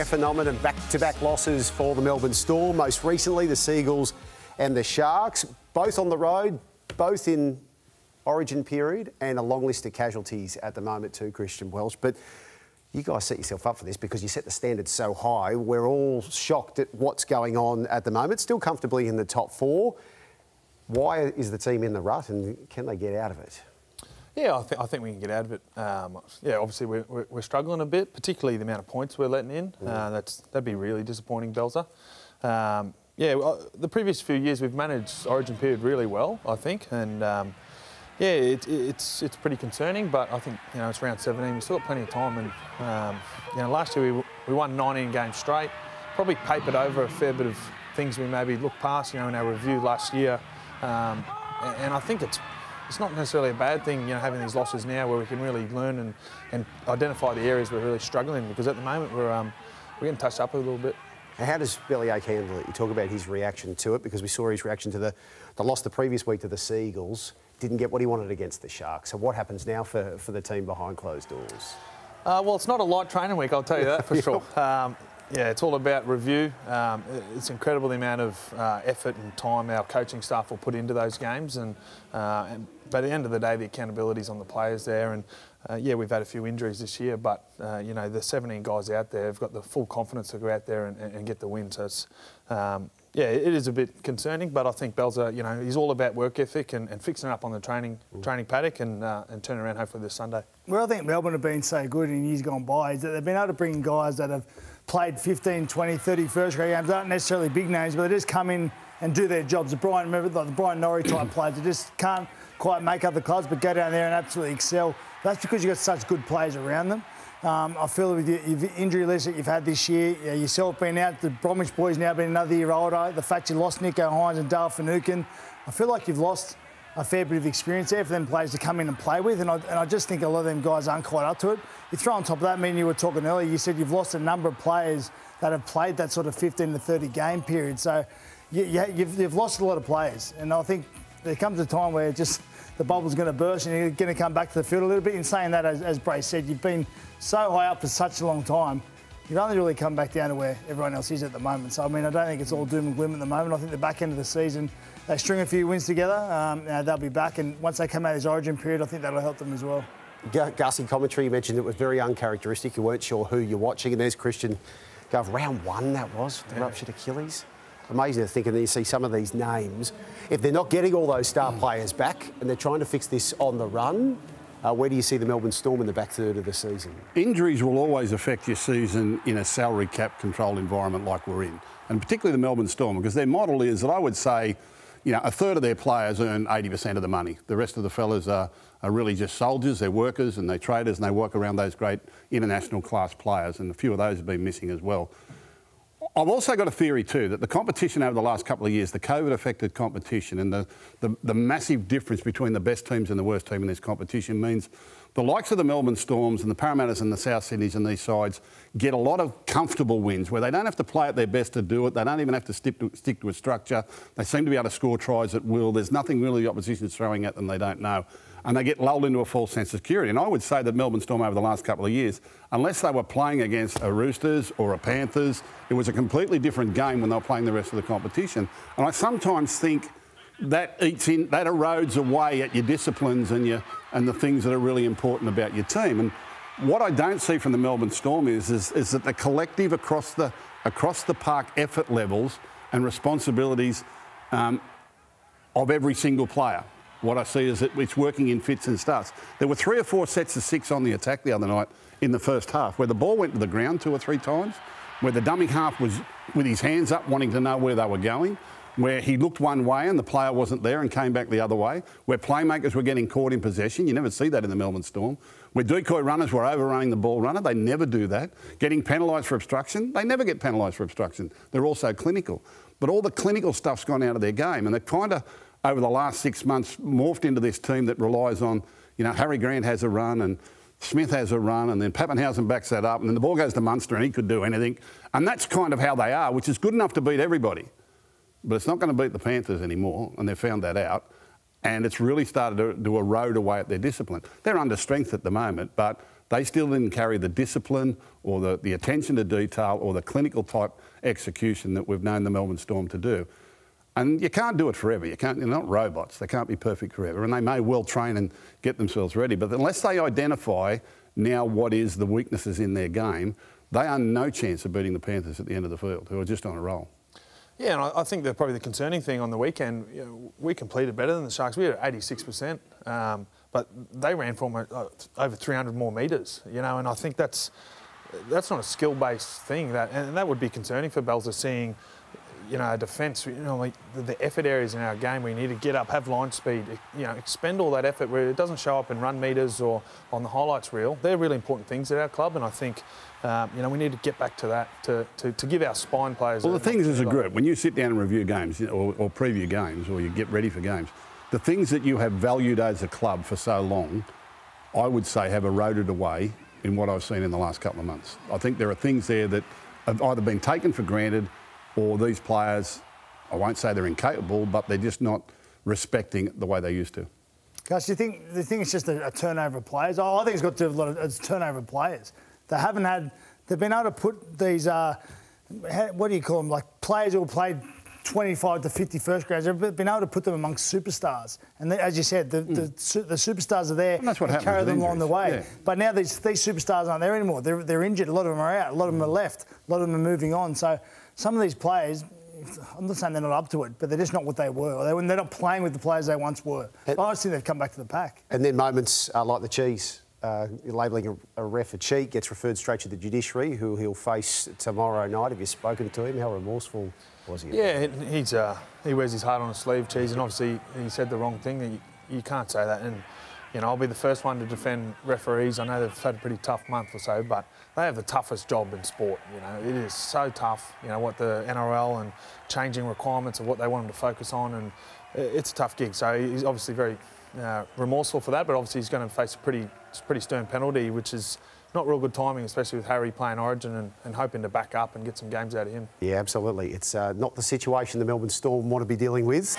wear phenomenon, back-to-back losses for the Melbourne Storm. Most recently, the Seagulls and the Sharks, both on the road, both in Origin period, and a long list of casualties at the moment too, Christian Welch. But you guys set yourself up for this because you set the standard so high. We're all shocked at what's going on at the moment, still comfortably in the top four. Why is the team in the rut and can they get out of it? Yeah, I think we can get out of it. Yeah, obviously we're struggling a bit, particularly the amount of points we're letting in. That'd be really disappointing, Belzer. Yeah, the previous few years we've managed Origin period really well, I think, and yeah, it's pretty concerning. But I think it's round 17. We've still got plenty of time, and last year we won 19 games straight. Probably papered over a fair bit of things we maybe looked past, in our review last year, and I think it's not necessarily a bad thing, having these losses now where we can really learn and identify the areas we're really struggling, because at the moment we're getting touched up a little bit. How does Bellyache handle it? You talk about his reaction to it, because we saw his reaction to the loss the previous week to the Seagulls. Didn't get what he wanted against the Sharks. So what happens now for the team behind closed doors? Well, it's not a light training week, I'll tell you that for sure. Yeah, it's all about review. It's incredible the amount of effort and time our coaching staff will put into those games, but at the end of the day, the accountability's on the players there. And yeah, we've had a few injuries this year, but the 17 guys out there have got the full confidence to go out there and get the win. So it's yeah, it is a bit concerning, but I think Belzer, he's all about work ethic and fixing up on the training paddock and turning around hopefully this Sunday. Well, I think Melbourne have been so good in years gone by is that they've been able to bring in guys that have played 15, 20, 30 first grade games, aren't necessarily big names, but they just come in and do their jobs. The Brian Norrie type players that just can't quite make up the clubs, but go down there and absolutely excel. That's because you've got such good players around them. I feel with your injury list that you've had this year, yourself being out, the Bromwich boys now being another year older, the fact you lost Nico Hines and Dale Finucane, I feel like you've lost a fair bit of experience there for them players to come in and play with, and I just think a lot of them guys aren't quite up to it. You throw on top of that, you were talking earlier, you said you've lost a number of players that have played that sort of 15 to 30 game period, so you've lost a lot of players, and I think there comes a time where just the bubble's going to burst and you're going to come back to the field a little bit. In saying that, as Bray said, you've been so high up for such a long time, you've only really come back down to where everyone else is at the moment. So, I don't think it's all doom and gloom at the moment. I think the back end of the season, they string a few wins together, they'll be back, and once they come out of this Origin period, I think that'll help them as well. Gussie, commentary, you mentioned it was very uncharacteristic. You weren't sure who you're watching, and there's Christian Gov. Round one, that was, the ruptured Achilles. Amazing to think, and then you see some of these names. If they're not getting all those star players back and they're trying to fix this on the run, where do you see the Melbourne Storm in the back third of the season? Injuries will always affect your season in a salary cap controlled environment like we're in, and particularly the Melbourne Storm, because their model is that I would say, a third of their players earn 80% of the money. The rest of the fellas are really just soldiers, they're workers and they're traders, and they work around those great international class players, and a few of those have been missing as well. I've also got a theory too that the competition over the last couple of years, the COVID-affected competition and the massive difference between the best teams and the worst team in this competition means the likes of the Melbourne Storms and the Parramatters and the South Sydneys and these sides get a lot of comfortable wins where they don't have to play at their best to do it. They don't even have to stick to a structure. They seem to be able to score tries at will. There's nothing really the opposition's throwing at them they don't know. And they get lulled into a false sense of security. And I would say that Melbourne Storm over the last couple of years, unless they were playing against a Roosters or a Panthers, it was a completely different game when they were playing the rest of the competition. And I sometimes think that erodes away at your disciplines and the things that are really important about your team. And what I don't see from the Melbourne Storm is that the collective across the park effort levels and responsibilities of every single player. What I see is that it's working in fits and starts. There were 3 or 4 sets of 6 on the attack the other night in the first half where the ball went to the ground 2 or 3 times, where the dummy half was with his hands up wanting to know where they were going, where he looked one way and the player wasn't there and came back the other way, where playmakers were getting caught in possession. You never see that in the Melbourne Storm. Where decoy runners were overrunning the ball runner, they never do that. Getting penalised for obstruction, they never get penalised for obstruction. They're also clinical. But all the clinical stuff's gone out of their game, and they're kind of, over the last 6 months, morphed into this team that relies on, Harry Grant has a run and Smith has a run and then Pappenhausen backs that up and then the ball goes to Munster and he could do anything. And that's kind of how they are, which is good enough to beat everybody. But it's not going to beat the Panthers anymore, and they've found that out. And it's really started to erode away at their discipline. They're under strength at the moment, but They still didn't carry the discipline or the attention to detail or the clinical type execution that we've known the Melbourne Storm to do. And you can't do it forever. They're not robots. They can't be perfect forever. And they may well train and get themselves ready. But unless they identify now what is the weaknesses in their game, they are no chance of beating the Panthers at the end of the field, who are just on a roll. Yeah, and I think that probably the concerning thing on the weekend, we completed better than the Sharks. We were at 86%, but they ran for over 300 more metres, and I think that's not a skill-based thing, and that would be concerning for Belzer, seeing, a defence, like the effort areas in our game. We need to get up, have line speed, expend all that effort where it doesn't show up in run metres or on the highlights reel. They're really important things at our club, and I think, we need to get back to that to give our spine players. Well, the thing is, as a group, when you sit down and review games or preview games, or you get ready for games, the things that you have valued as a club for so long, I would say, have eroded away in what I've seen in the last couple of months. I think there are things there that have either been taken for granted, or these players, I won't say they're incapable, but they're just not respecting it the way they used to. Gus, do you think it's just a turnover of players? I think it's got to do with it's turnover of players. They've been able to put these, what do you call them, like players who played 25 to 50 first graders, they've been able to put them amongst superstars. And as you said, the superstars are there and carry them along the way. Yeah. But now these superstars aren't there anymore. They're injured. A lot of them are out. A lot of them are left. A lot of them are moving on. So some of these players, I'm not saying they're not up to it, but they're just not what they were. They're not playing with the players they once were. I just think they've come back to the pack. And then moments like the cheese. Labelling a ref a cheat gets referred straight to the judiciary, who he'll face tomorrow night. Have you spoken to him? How remorseful was he? Yeah, he wears his heart on his sleeve, Cheese, and obviously he said the wrong thing. You can't say that. And I'll be the first one to defend referees. I know they've had a pretty tough month or so, but they have the toughest job in sport. It is so tough. What the NRL and changing requirements of what they want them to focus on, and it's a tough gig. So he's obviously very remorseful for that, but obviously he's going to face a pretty stern penalty, which is not real good timing, especially with Harry playing Origin and hoping to back up and get some games out of him. Yeah, absolutely. It's not the situation the Melbourne Storm want to be dealing with.